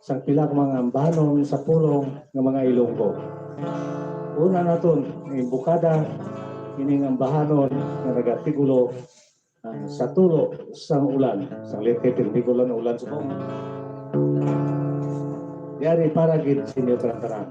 sa pila ka mga ambanon sa pulong ng mga Ilonggo. Una naton bukada ining ambahanon nga nagatigulo sa tulo sang ulan, sang litit tigulo ng ulan sa buong. Yari para gid sinyo taran-taran.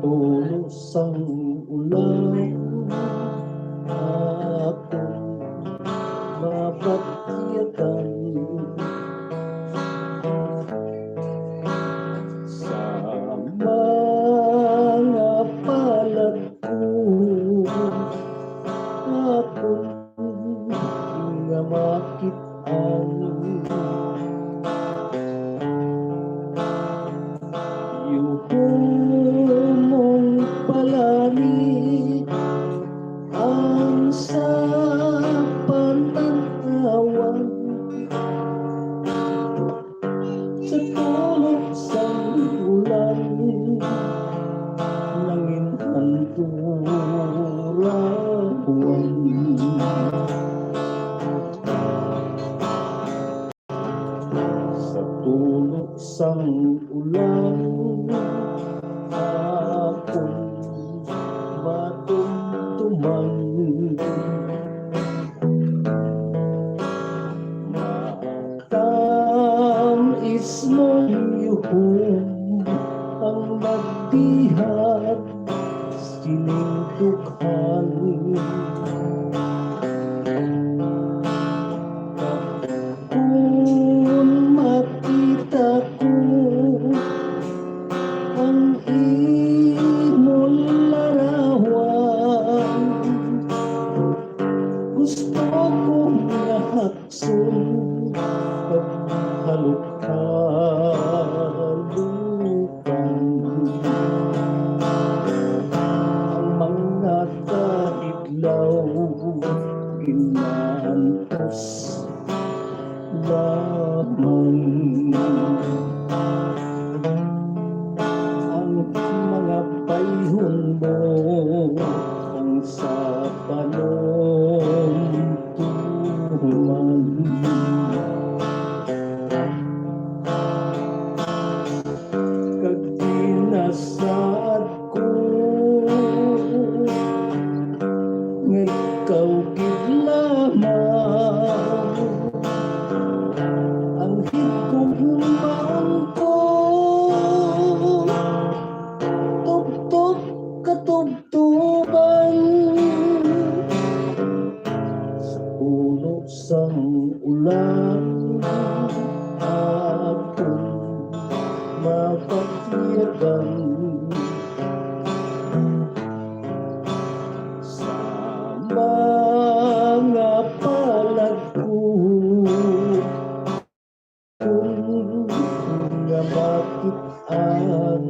Tulusang ulan akong mapatiyakan sa mga palad ko akong nga makitaan mong palani ang sa pananawan sa tulog sa ulan langin ang turawan sa tulog sa ulan akong matumtuman matamis mong yuhong ang magdihad sinindukhan kung makita ko ang imong larawan gusto kong nahakson paghalok-halukan ang mga kahiglaw ginantos lamang mga payhon mo ang sa panuntuman kag dinasaad ko nga ikaw gid lamang ang higugmaon ko katubtuban sa puno sang ulan akong mapatiyagan sa mga palad ko kung nga makitaan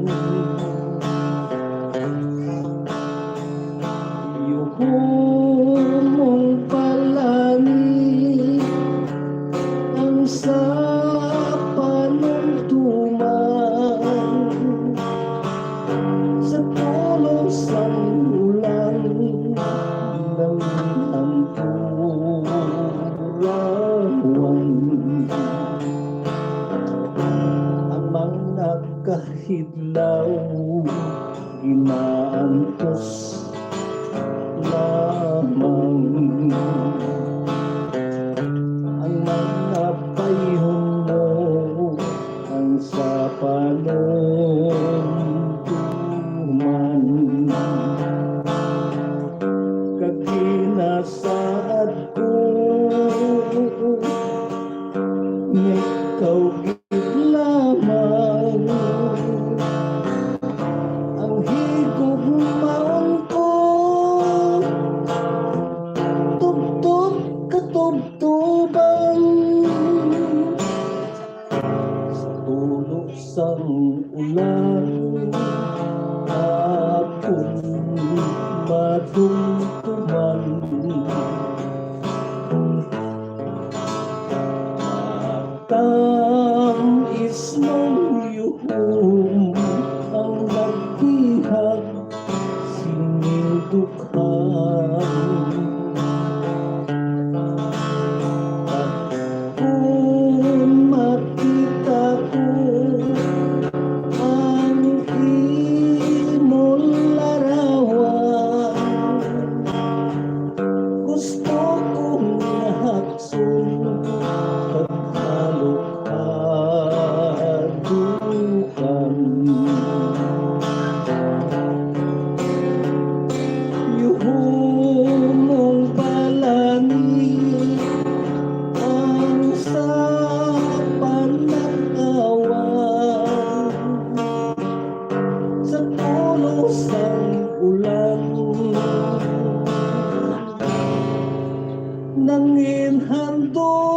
mong palani ang sa panuntuman sa tulong sa ulan ng turawan ang mga kahidlaw ginaantos lamang ang mga payhon mo ang sa panuntuman kag ginasaad ko nga ikaw gid lamang ang higugmaon ko tubtub katubtuban ulan akong madungtuman. Tamis ng yuhum ang nagbihag sinindukhan. At kung makita ko ang imong larawan, gusto kong nahakson paghalok-halukan. Yuhum mong balani ang sa panakawan, sa tulos ng ulan nangin handurawan.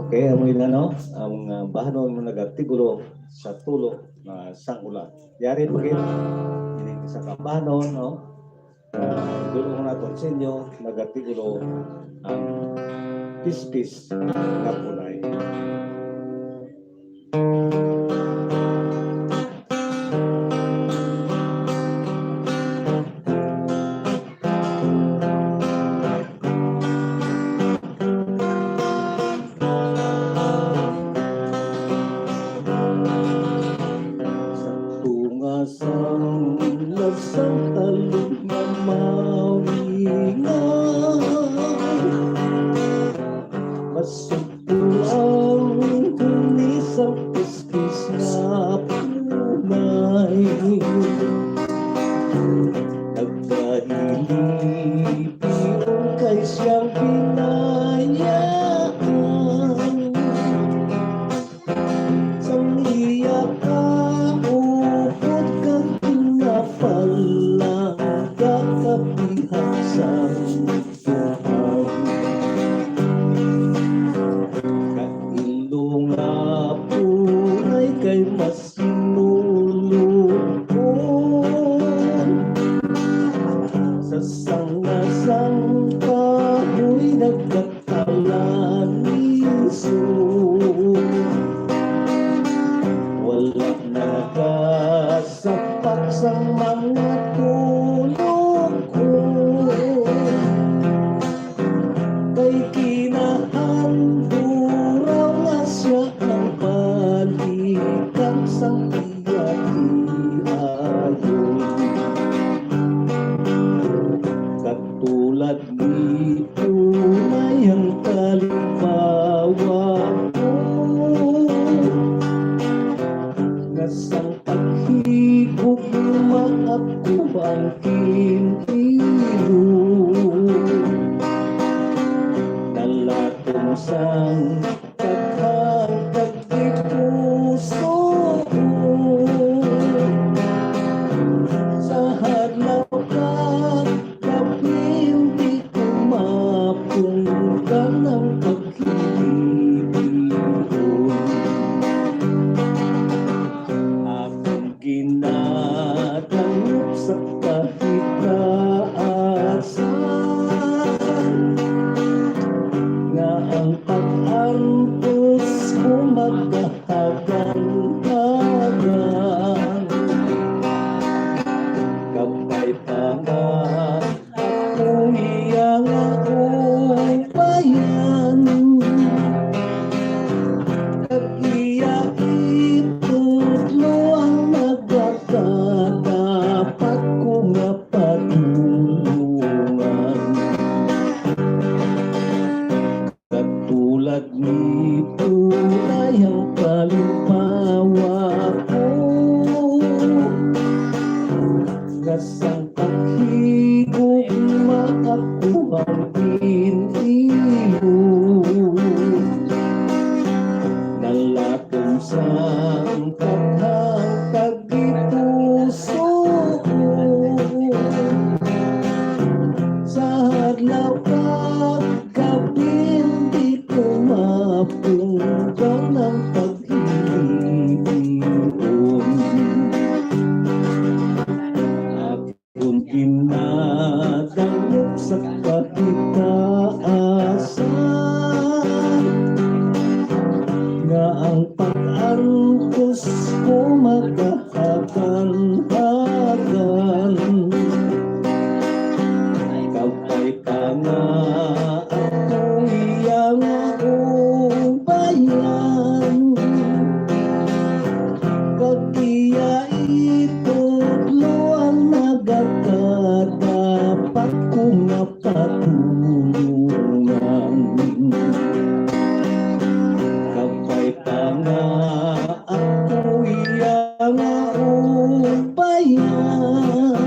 Okay, amoy na no? Ang bahanon mo nagatigulo sa tulo na sangulan. Yari pagin, hindi sa kabahanon, no? Dulo na ito sa inyo, nagatigulo ang pispis na punay. Tungasang lasang talong na mawingan, masugpulang kunisang piskis na punay. Nagkahilipiyong kay siyang pinayaan, sang iyak ka upod kang pinapalang kakapihak sa Tuhan. Kailong nga punay kay masinulupon, sa sangasang kahoy nagkatalaniso. Wala na nakasapak sa mga tulong ko, kay kinahanduraw nga siya ang balikan sa iya't-iyayon. Katulad ni tunay ang kalimbawa ko, nasang paghigog ako ang kinilo, nalatong sang pagkakagtipuso ko, sa hadlaw ka kapin di ko mapunggan ang pag-ibig. Akong ginatanggap sa kahit kaasan, nga ang pag-aaral makahagan-hagan. Kapay ka nga ako iyang ubayan, kagiya itutlo ang nagkakadapat kong napatulungan. Kapay ka nga ako iyang ubayan,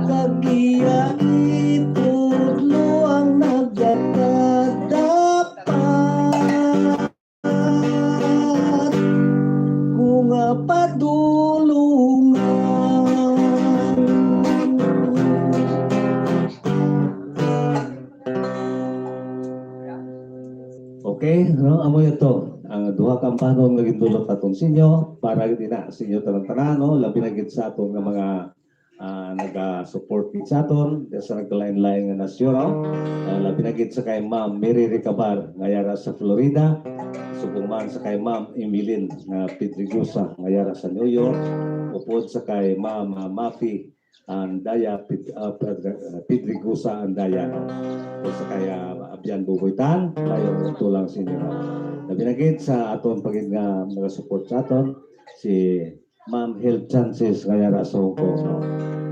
kagiya itutlo ang nagkakadapat kung padulungan. Okay, no, amo ito. Ang duha kang panon nga gindulot atong sinyo para gid na sinyo tanan-tanan, no, labi na gid sa atong nga mga naga-support gid sa aton sa naglain-lain nga nasyon, no. Labi na gid sa kay Ma'am Mary Ricabar nga yara sa Florida, subong man sa kay Ma'am Emilyn nga Pedregosa nga yara sa New York, upod sa kay Ma'am Mafi Andaya Pedregosa Andaya, o sa kay Abyan Bubuitan, layo tulang sinyo, no. Labi na gid sa aton pagid nga mga support sa aton si Ma'am Health Chances nga yara sa Hong Kong, no.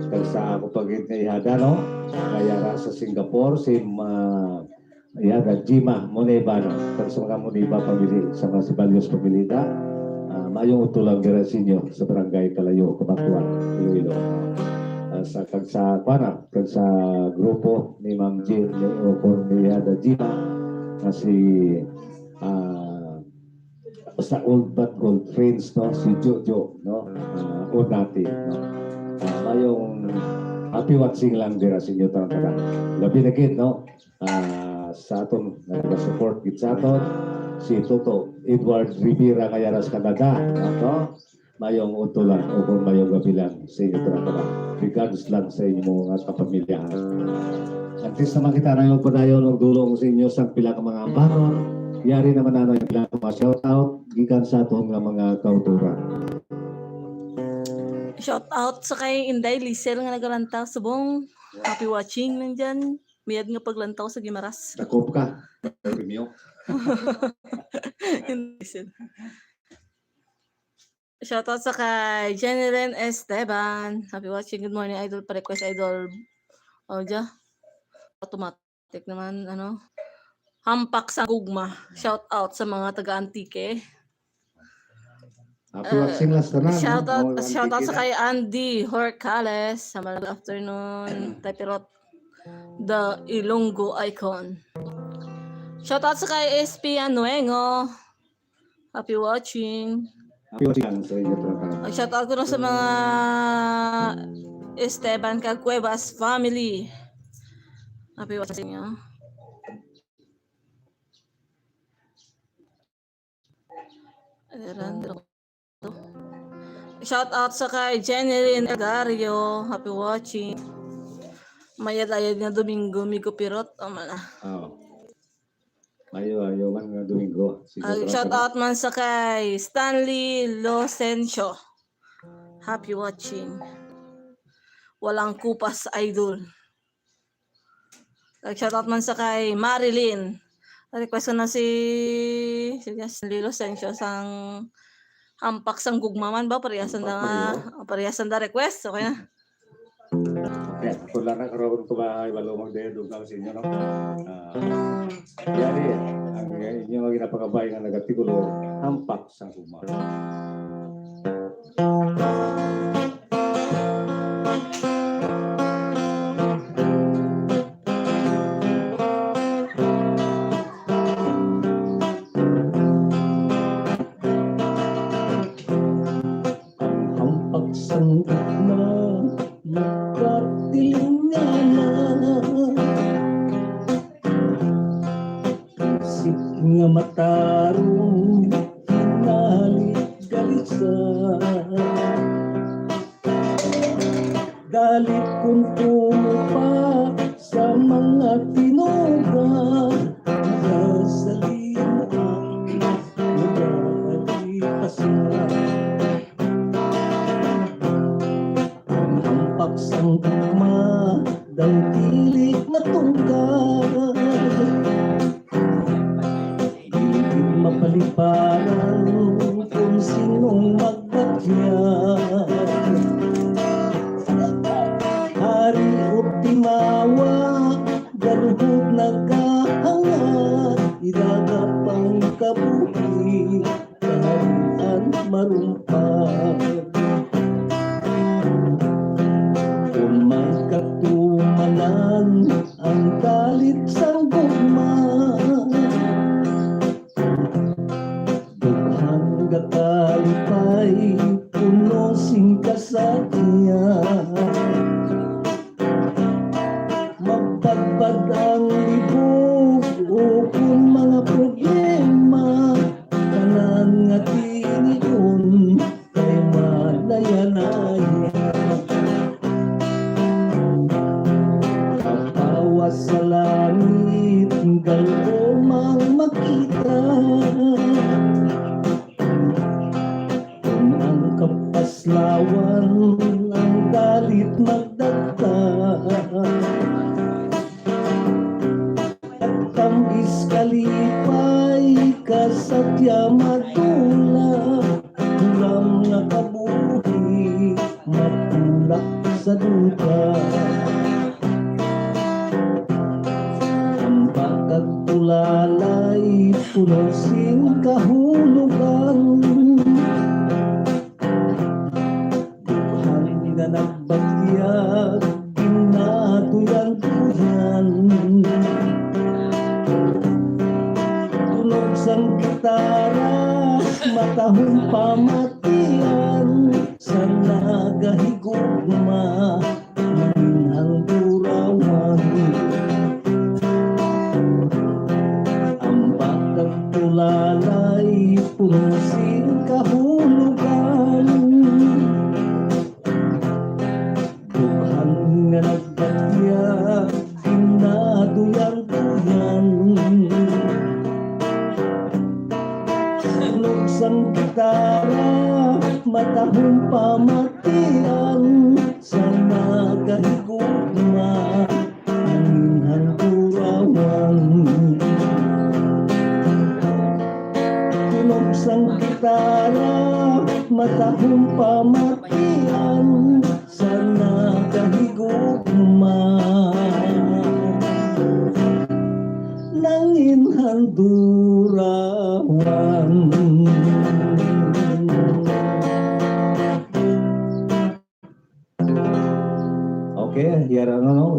Kag sa ako pagid nga ihada, no, nga yara sa Singapore si ihada Jima Moneba, no. Kag sa mga Moneba pamilya sa mga Sibalyos pamilya, mayong utulang dira sinyo sa barangay Kalayo, Kabatuan, Iloilo. Sa kag sa grupo ni Ma'am Jill ni ihada Jima na si sa old but gold friends, no, si Jojo, no, Onati, no. Mayong happy watching lang dira sa inyo tanan. Labi na gid, no, sa aton nag-support gid sa aton si Toto Edward Rivera nga yara sa Canada, no. Mayong utulan o kung mayong gabilan sa inyo tanan. Regards lang sa inyo mga kapamilya. At least naman kita na yung padayon ng dulong sa inyo sa pila ka mga ambanon. Yari naman na yung pila ka mga shout-out gikan sa atong mga kauturan. Shout out sa kay Inday Lisel nga nagalantaw subong. Happy watching nandyan. Miyad nga paglantaw sa Gimaras. Takop ka. Premium. Lisel. Shout out sa kay Jenniren Esteban. Happy watching. Good morning, Idol. Pa-request, Idol. Oja. Automatic naman, ano. Hampak sa Gugma. Shout out sa mga taga-Antique. Happy watching last na. Shout out sa kay Andy Horcales. Sa good afternoon. Tapirot the Ilonggo icon. Shout out sa kay SP Anuengo. Happy watching. Happy watching sa inyo tanan. Shout out ko na sa mga Esteban Cuevas family. Happy watching nyo. Shout out sa kay Jenny Elgario. Happy watching. Mayad-ayad nga Domingo, Migo Pirot. O man ah. Ayo man nga Domingo. Shout out man sa kay Stanley Locencio. Happy watching. Walang kupas, Idol. Shout out man sa kay Marilyn. Request ko na si Stanley Locencio sang hampak sang gugmaman ba? Pariyasan da request. Okay na. Okay, kung lang nakaroon ko ba ay walumang dedong sa inyo, no? Yari, ang inyong mga ginapakabay nga nagatigulo, hampak sang gugmaman. Sang gugma magkatilinganan, isip nga matarong hinalit-galisan, dalit kung pa sa mga tinuga, nagasalin ang nagalipasan. nagbatya. Hari Optimawa, galuhod nagkahangat, idagapang kabuhi, kaharian marumpat. Kung may katumanan, ang galit sang gugma, dughang gakalipay, puno sing kasakya. Mapagpag ang libog o kung mga problema, tanan nga tiniyon kay malayanaya. Kapawas sa langit, galomang makita, kung ang kapaslawan ang galit magdagta. At tamis kalipay, kasatya madula, hulam nga kabuhi, matulak sa duka. Ang pagkatulalay, puno sing kahulugan, duhan na nagbagyag, ginatuyan-tuyan. Tunog sang gitara, matahong pamatian, sa nagahigugma, minhang durawan. Ang pagkatulalay, puno sing kahulugan, duhan nga nagbatya, ginaduyang-duyan. Tunog sang gitara, matahong pamatian, sa nagahigugma, minhang durawan. Tunog sang gitara, matahong pamatian, sa nagahigugma, nanginhang durawan. Okay, here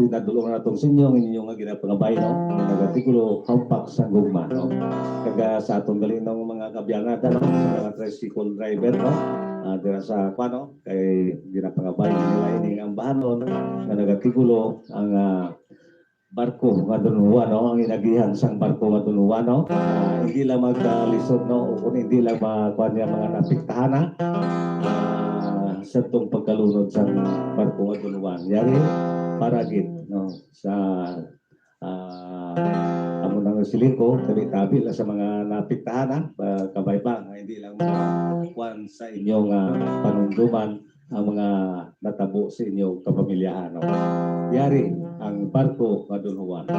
nadulong na itong sinyo, inyong nga ginapangabay, nagatikulo, hampak sa gugma, kaga sa atong galing ng mga kabyanada, sa mga tricycle driver, dira sa kay ginapangabay, nila ang bahanon, na nagatikulo, ang barko nga dunuwa, ang inagihan sang barko nga dunuwa, hindi lang magkalisod, kung hindi lang makuha niya mga napiktahan, sa itong pagkalunod sa barko nga dunuwan. Yari, paragit, sa amo ng siliko, tabi-tabi lang sa mga napiktahan, kabay pa, hindi lang makuha sa inyong panunduman ang mga natabo sa inyong kapamilyahan. Yari, ang barko nga dunuwan.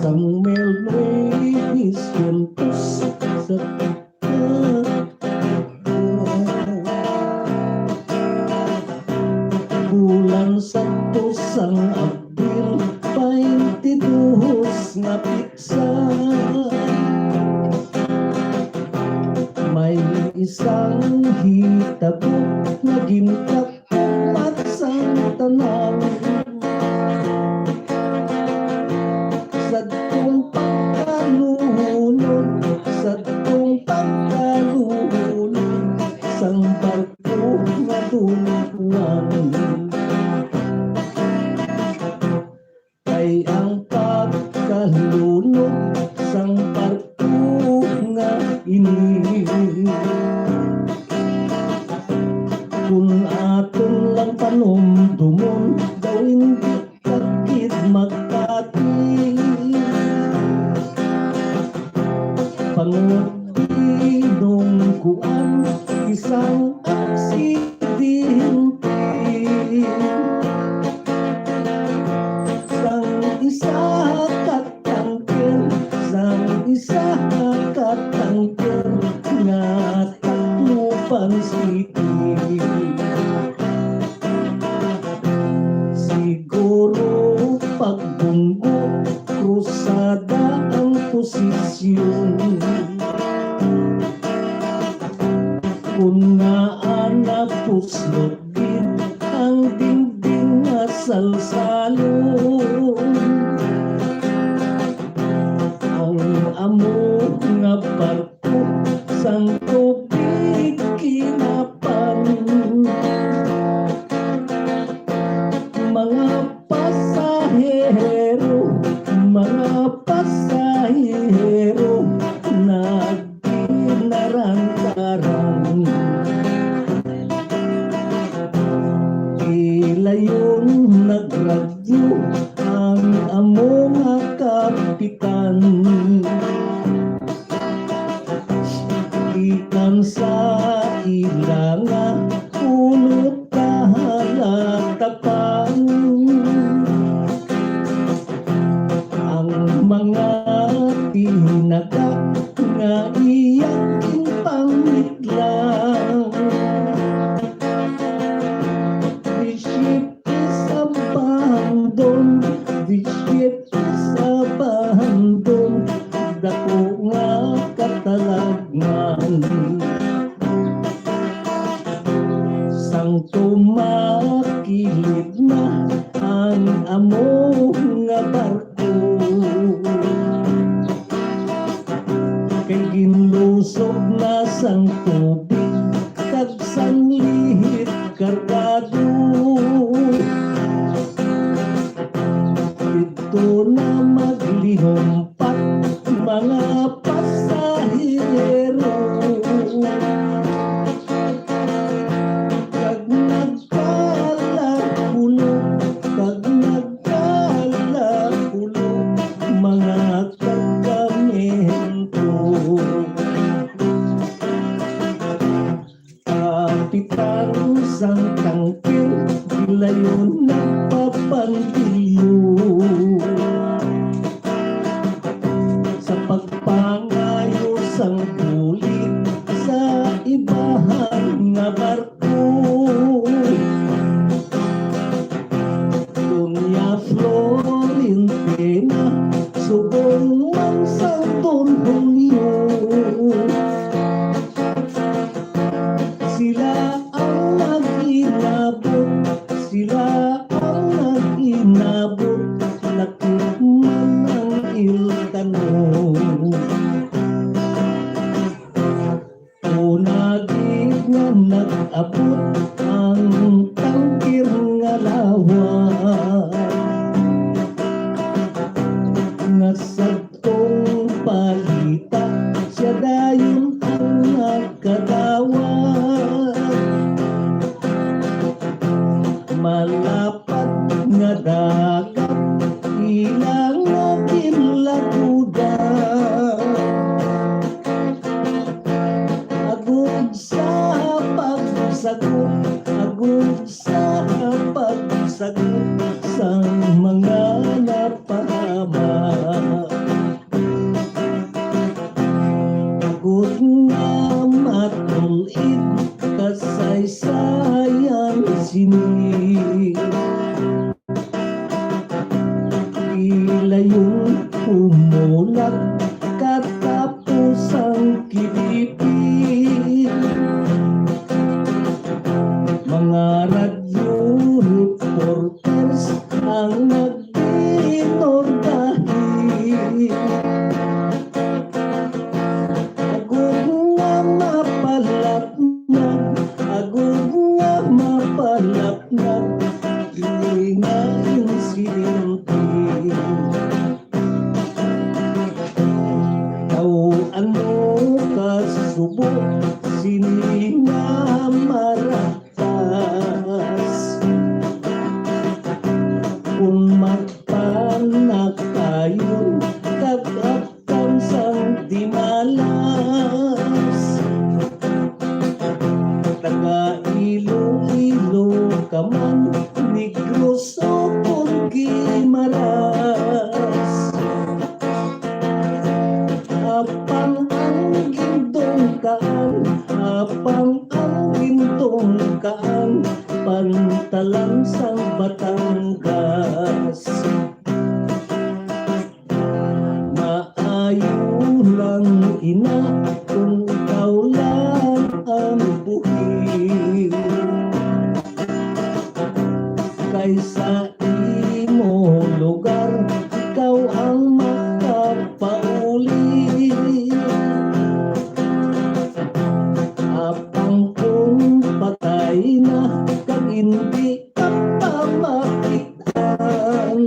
Sang melwis juntos sa bulan Sabto sang Abril 22 nga piksa, may isang hitabo nga gintakumat sang tanan. Sadtong pagkalunod, sadtong pagkalunod, sang barko nga dunuwan. Kay ang pagkalunod, sang barko nga ini, kung aton lang panumdumon, gawin kakit magkati. Pangudinong kuan, isang aksidente, Uslugin ang dingding nga salsalon. Ang amo nga barko sang tubig kinapan. Mga pasahero nagdinaran-daran. Ilayon nagradyo ang amo nga kapitan. Ikan sa ilanga ulot kahalatapan. Ang mga tinaga nga iyakin pangitlang. The ship is abandoned, the ship is abandoned, dako nga katalagman. Sang tumakilid na ang amo nga barko. Kay ginlusog na sang tubig kag sang lihit kargado. Ito na maglihumpat mga pasahero. Kag nagkalakulo mga kargamento. Kapitan sang tangkil gilayon nagpapandilyo. Sa pagpangayo sang bulit sa ibahan nga barko. Dunya Florentina subong man sang Don Julio. Sila ang nag-inabot, lakit man ang ilkanon. Unagit nga nag-abot ang tangkir nga lawan. Nga sagtong palita siya dayon ang nagkadawat. Malapat nga dagat ilang nga kinlakuda. Agud sa pagsagot sang mga napahamak. Agud nga matulit kasaysayan sini. Ilayong umulat katapos ang kilipin. Mga radyo reporters ang nagdinordahin. Agud nga mapalapnag hindi nga insidente. Ano kasubok sini nga maratas. Kung magpanak kayo kagapang sang di malas. Taga Iloilo ka man, Negros o Guimaras. Apang ang gintong kaan, pantalang sang Batangas. Maayo lang ina kung kaulan ang buhis. Diri sa imo lugar, ikaw ang makapauli. Apang kung patay na, kag hindi ka pa makitaan.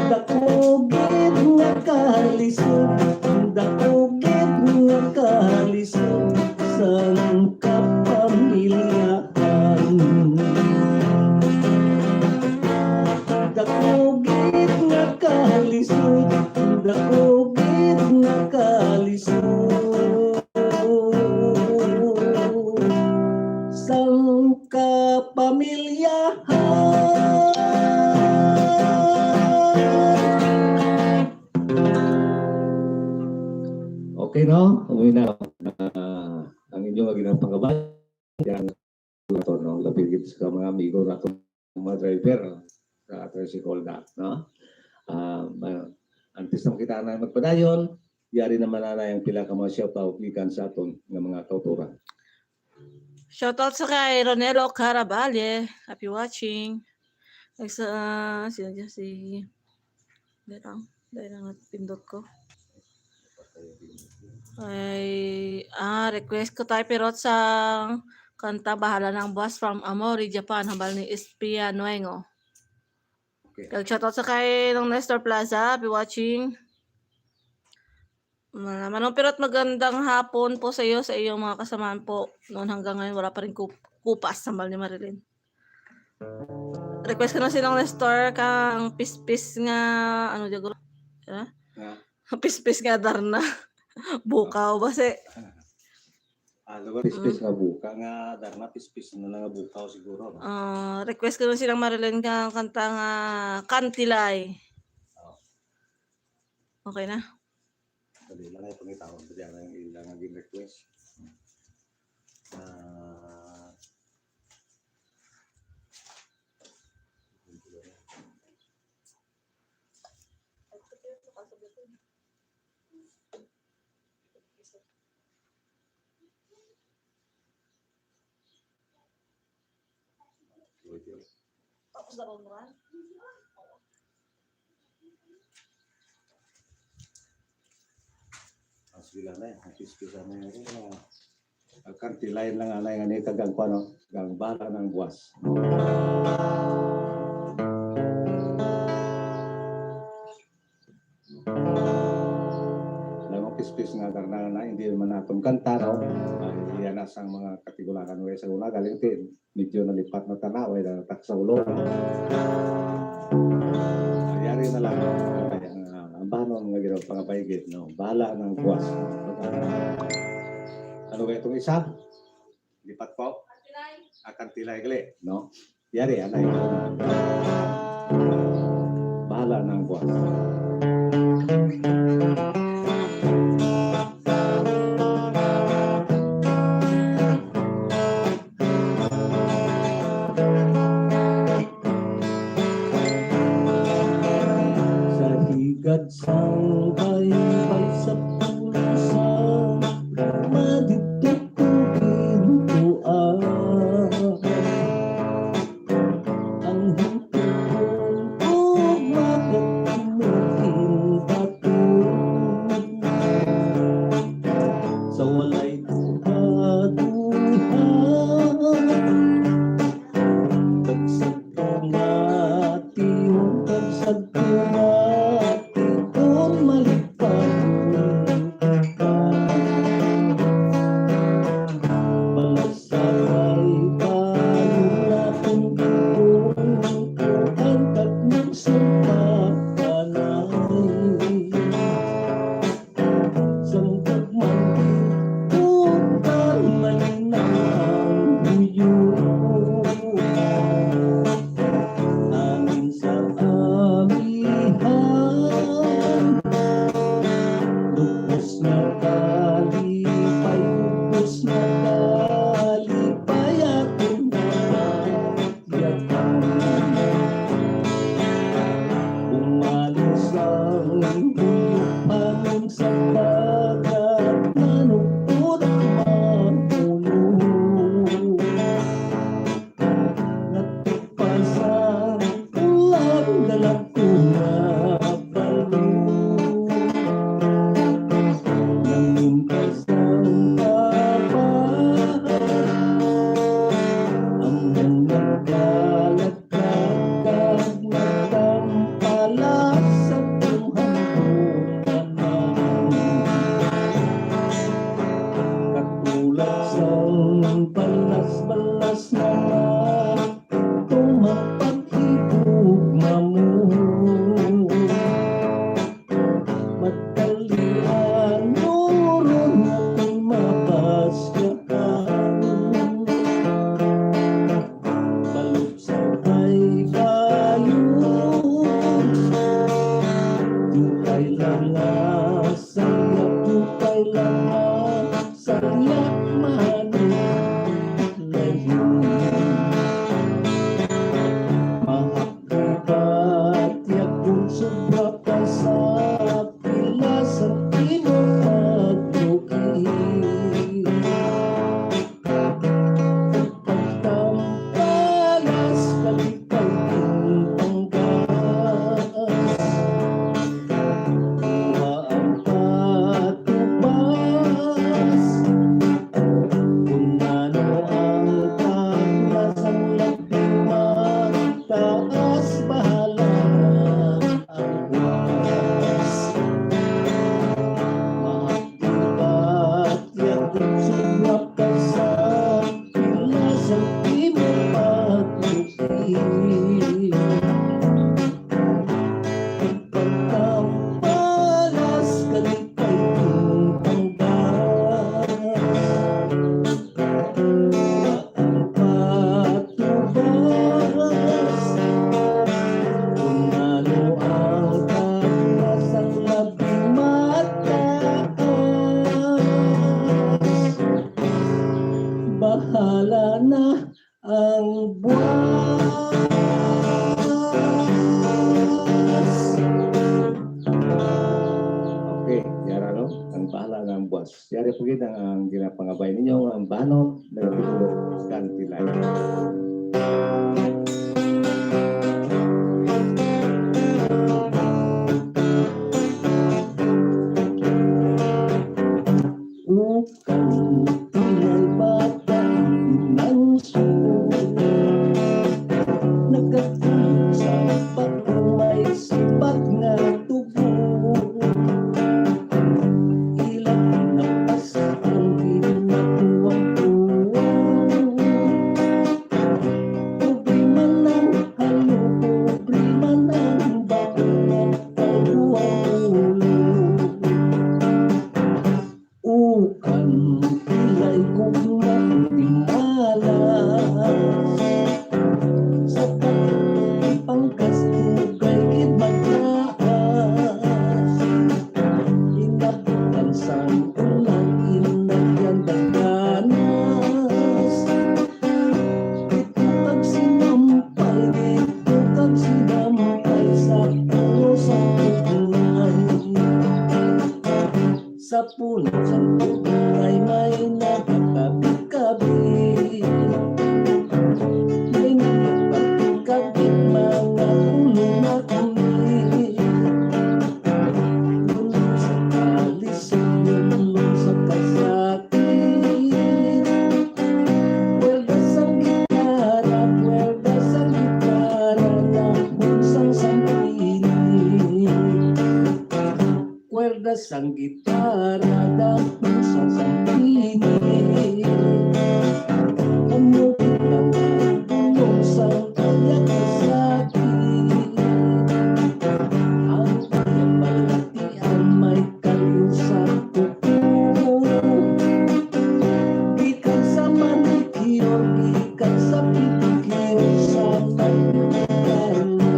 Dakugid nga kalisod, dakugid nga kalisod, sang kapamilyahan. Dakugid nga kalisod, dakugid nga kalisod, sang kapamilyahan. Okay, no? Umuwi na. Ang inyong ginapangabay, yan ito, no? Lapigit sa mga amigo na itong mga driver sa tricycle na, no? Antes na kita na magpadayon, yari naman na yung pila ka mga shoutout gikan sa aton ng mga kauturan. Shoutout sa kay Ronelo Caraballe. Happy watching. Sa sino dyan si dahil lang pindot ko. Ay, request ko tayo pirot sa kanta Bahala ng Bus from Amori, Japan, hambal ni Espia Nuengo. Okay. Shoutout sa kay ng Nestor Plaza, happy watching. Manong pirot magandang hapon po sa iyo, sa iyong mga kasamaan po. Noon hanggang ngayon, wala pa rin kupas, hambal ni Marilyn. Request ko na silang Nestor, kang pispis nga, ano diyan pispis nga darna. Bukaw ba si? Pispis nga buka nga, darna pispis na lang nga bukaw siguro. Request ko na silang Marilyn kang kanta nga Kantilay. Okay na? Dali lang ay pangitawag pa dyan ang ilang naging request. Tapos na ba? Ang sila na ang pispis na yun. Ang kantilayan lang anay nga ni kagang pano, kagang bala ng buwas. Lang ang pispis nga karna na hindi man natong kanta raw. Yan asang mga katigulakan way sa una galing tin. Medyo nalipat na tanaw ay natak sa ulo. Ayari na lang ang bahanon nga ginawa pangapaigit, no? Bala ng buwas. Ano ba itong isa? Lipat po? Kantilay gali, no? Yari, anay. Bala ng buwas. Sa higad sang baybay sa pusa, madito ko gintuan. Ang hintong ugma ko balas-balas naman tumapag-ibugma mo. Matalian nuro mo'y mapasyahan, balubsay baybayon, dukay lang sayak, dukay lang sayak manit layon. Mahakabat yakong sobra pa sa pila sa timo pagluki. Pagtampalas kalipay panggas, tuwa ang patubas, kung ano ang tanglas ang lapiman, taas bahala ang buwas. Makibat yakong sobra pa sa pila sa timo pagluki. Pagtampalas kalipay panggas, ang patubas, kung ano ang tanglas ang labing mataas, bahala na ang buwas. Okay, yara no? Ang bahala ng buwas. Yari po kita ang ginapangabay ninyo, ang banot, nagtutulog, kantilay. Ukang tilay bata ng suko, nagkatulog sa pagkumay sipat nga tubo. Ilang napas ang ginakuwang-tuwang, problema ng halo, problema ng bakit pagkuwang ulo. Ukang tilay gugma timalas, sa pangkas tugay gid magtaas, inabutan sang ulan inagyan dagdanas. Dito kag sinampay, dito kag sinampay sa puno sa tugnay. Sa puno sa tugnay may nakakabit-kabit, may nakakabit mga ulo na kumit. Ulong sa kalisod, ulong sa kasakit, puwerdas ang gitara, dahon sang sampini. Puwerdas ang gitara, dahon sang sampini. Ano kitang tulong sang kanyang kasakit, ang kanyang malatian may kalim sa kuko. Ikan sa manikyo, ikan sa pitikyo, sa manikalo.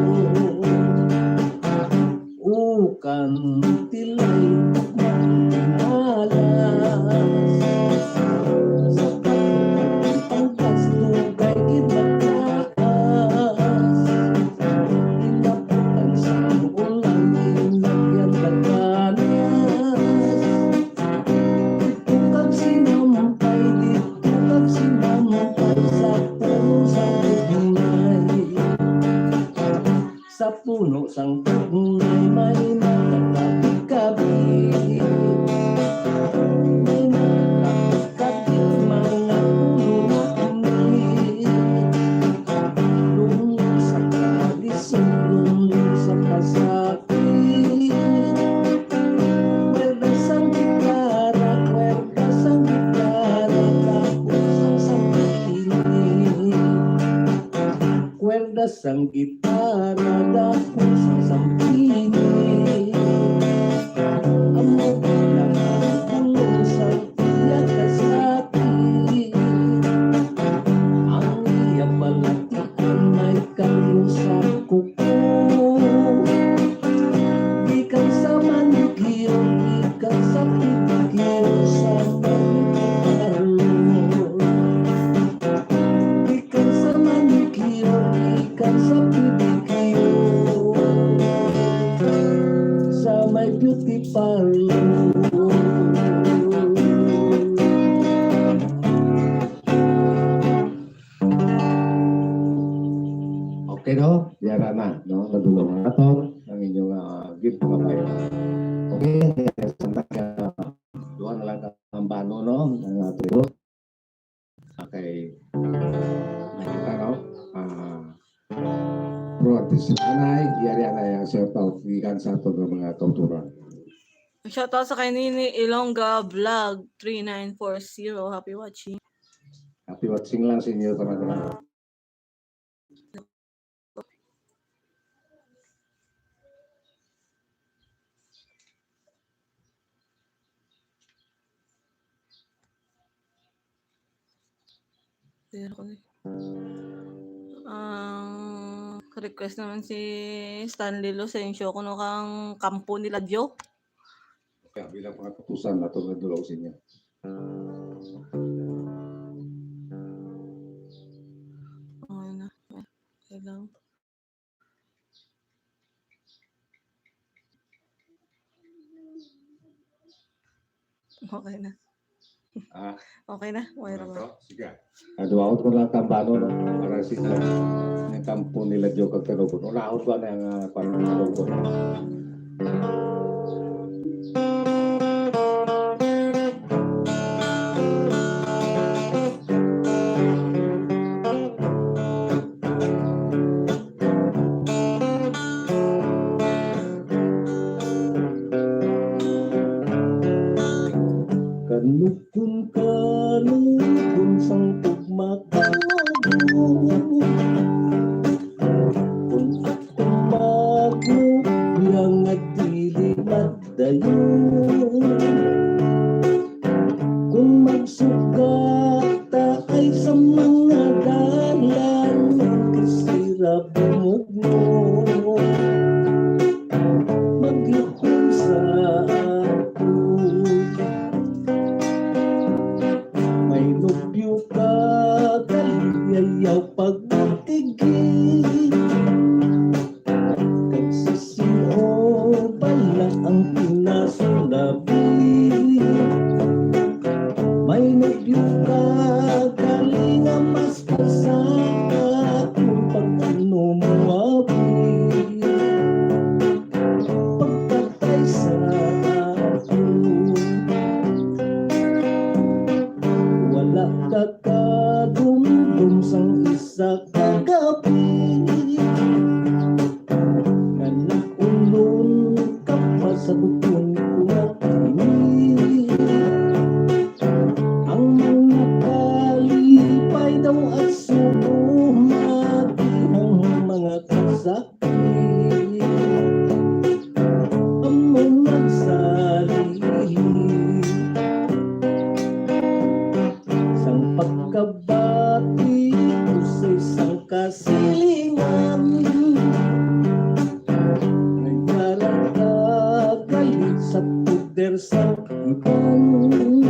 Ukang tilay magtinalas, sa pangkas tugay gid magtaas, inabutan sang ulan inagyan dagdanas. Dito kag sinampay, dito kag sinampay sa puno sang tugnay. Sa puno sang tugnay may nakakabit-kabit, may nakakabit mga ulo na kumit. Lungo sa kalisod, lungo sa kasakit, puwerdas ang gitara, puwerdas ang gitara, tapos ang sakit. Bugas ang gitara dahil sa sampini. Amo lang ang tulong sa iya kasati. Ang iya balatian may kayo sa kuko. Ikan sa manikyo, ikan sa pipikyo, sa manikyo. Ikan sa manikyo, ikan sa pipikyo, sa may beauty parlor. Okay no? Yara na, no? Nadulong na ito ang inyong gift mga bayan. Okay, sampai doon na lang ang bano, no? Ang ato. Okay. Nakita, no? Protis anay, yari anay ang shout out gikan sa ato ng mga kauturan. Shoutout sa kay Nini Ilongga Vlog 3940. Happy watching. Happy watching lang sa inyo, teman-teman. Request naman si Stanley Lucencio kuno kang kampo nila Dio. Kaya bilang pangatutusan na ito nadulaw sa inyo. Okay na. Okay lang. Okay na. Okay na. Okay na. Sige. Duwaot ko lang tambano, no? Para sila ng kampo nila Diyo kagkaroon. Unaot ko na yung panunod ko. Kanukun kanukun sang tugmakago. Kung ako mago bilang nagdili madayon. Kung magsugata ay sa mga dalan kasira bumugno. Maglakon sa nubyo ka, kaliyayaw pagbutigil. Kagsisiyo pala ang pinasulabi. May nubyo ka, kalinga mas kasaka kung pag-ano mo api. Pagpatay sa wala ka kadumdum sang isa kagabi. Nanakulon ka pa sa bukong kumatini. Ang mga kalipay daw at sumumati ang mga kasakit. Ang mga nagsalihim sang pagkabati ko sa isang kasilingan. Nagkaragalit sa puder sa iban.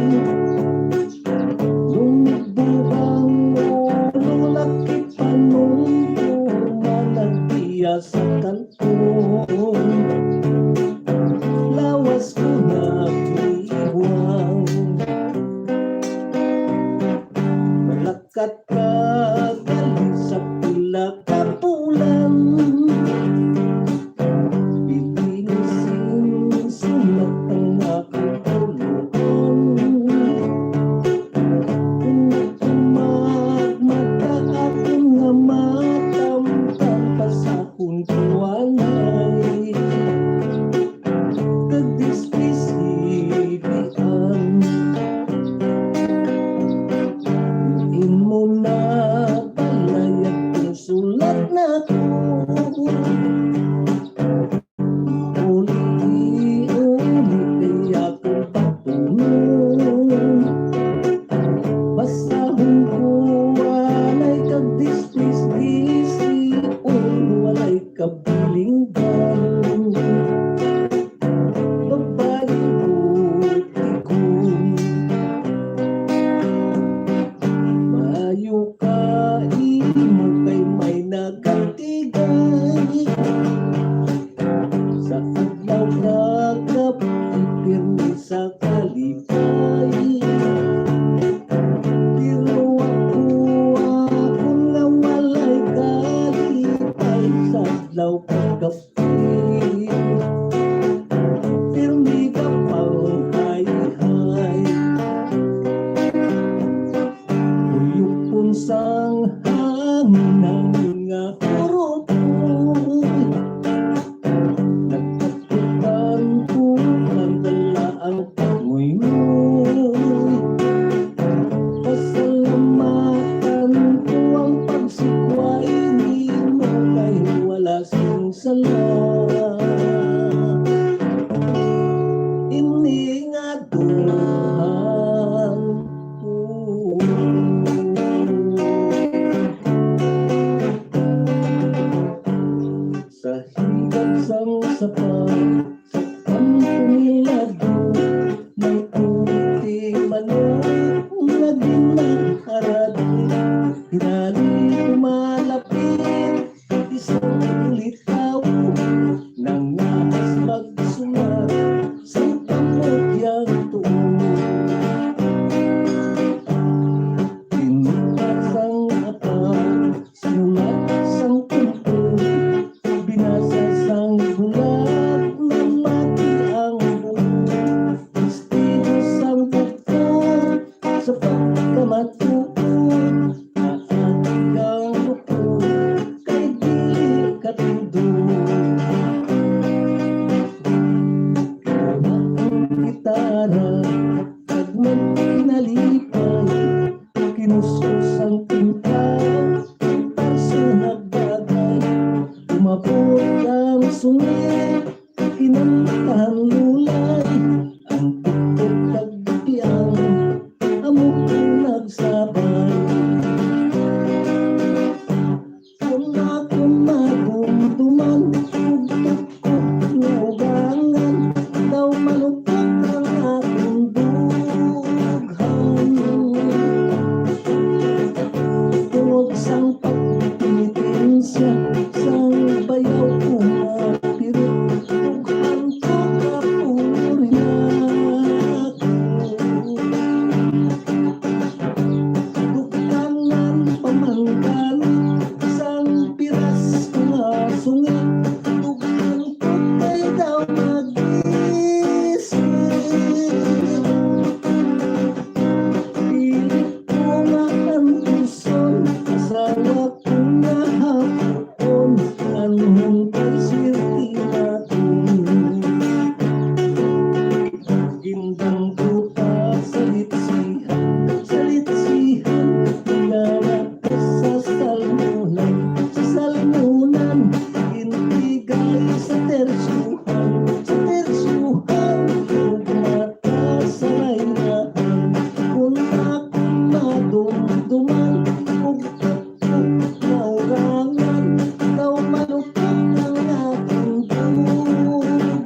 Lumiburang ulo laki panungko managdiya sa kanton. Lawas ko na iwang. Malakat ka galing sa pula kapulan. Bibinisin sulat ang aking tuluhan. Kung magmata akong nga matamtan pa sa akong tuwanay. Kagdisdisibian mo na palayag kong sulat. sang hangin nga urotoy nagkatukan ko ang dalaang panguyoy pasalamatan ko ang pagsikway ni mo kay wala sing sala ini nga duhan sa higag sang sapat sa pangkumilado ng puti manok naging nakarat hinali kumalapit isang litaw nang nabas magsulat sa pamukyang tuon tinukat sang apat sinulat sang tuntun binasa sang gulat na mati ang buo istigo sang bukod sa pagkamatuon na ating ang lukod kay di katindog ang gitara at magkinalipay kinuskus ang tingkang parso nagbagay umabot ang sungit kinantahan lulay ang tukot kagbiyang amok nagsabay kumagumduman ugtakot nga ugangan daw malupot ang akong dughan tungod sang pagpinitensya sang bayaw kumapirot dughan ko kapuryak dughanan pamangkan sang piras nga sungit dughan ko kay daw mag-isip pilit ko nga ang puson asawa ko nga hapon anong pagsirti natin gindang ko pa sa litsihan sa salmunan intigay sa tersyuhan ugmata sa laylahan kung akong madumduman ugtakot na urangan daw malupot ang aking dughan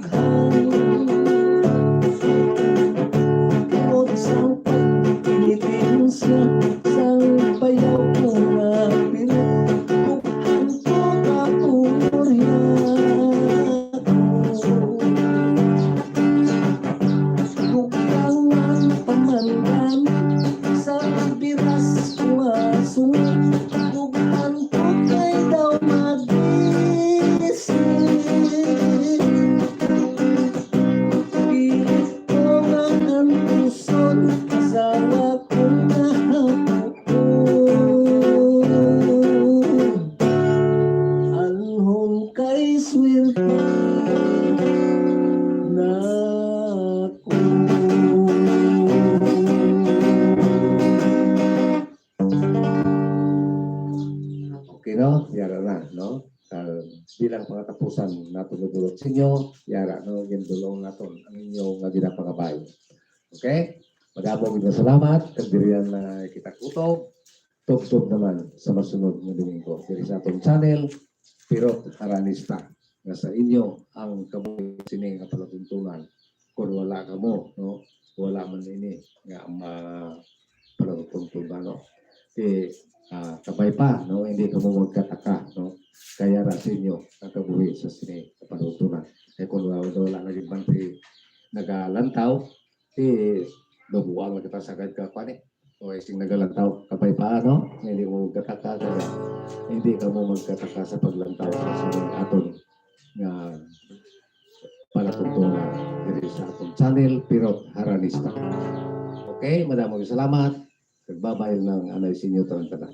tungod sang pagpinitensya sang bayaw ko nga pinut dughan ko kapuryak dughangan pamandan sang biras nga sungit dughan ko kay daw mag-isip pilit ko nga ang puson asawa ko nga hapon anhon kay swerte na ko okay no yara na no bilang pangatapusan nato nudulot sa inyo yara no yung dulong naton ang inyong nga ginapangabay okay madamo gid salamat kadirian na kita kutob tugtog naman sa masunod nga domingo diri sa atong channel Pirot Aranista nga sa inyo ang kabuhi sini nga palatuntunan kung wala ka mo no wala man ini nga palatuntunan no kabay pa no hindi ka mo magkataka no kaya ra sa inyo ang kabuhi sa sini nga palatuntunan kay kung wala na gid man nagalantaw dobuang na kita sagad ka kwani o ising nagalantaw kapay paano hindi mo magkataka hindi ka mo magkataka sa paglantaw sa sinong aton nga palatuntunan diri sa atong channel Pirot Aranista okay madamong salamat Nagbabayad ng anay sinyo taon tanan.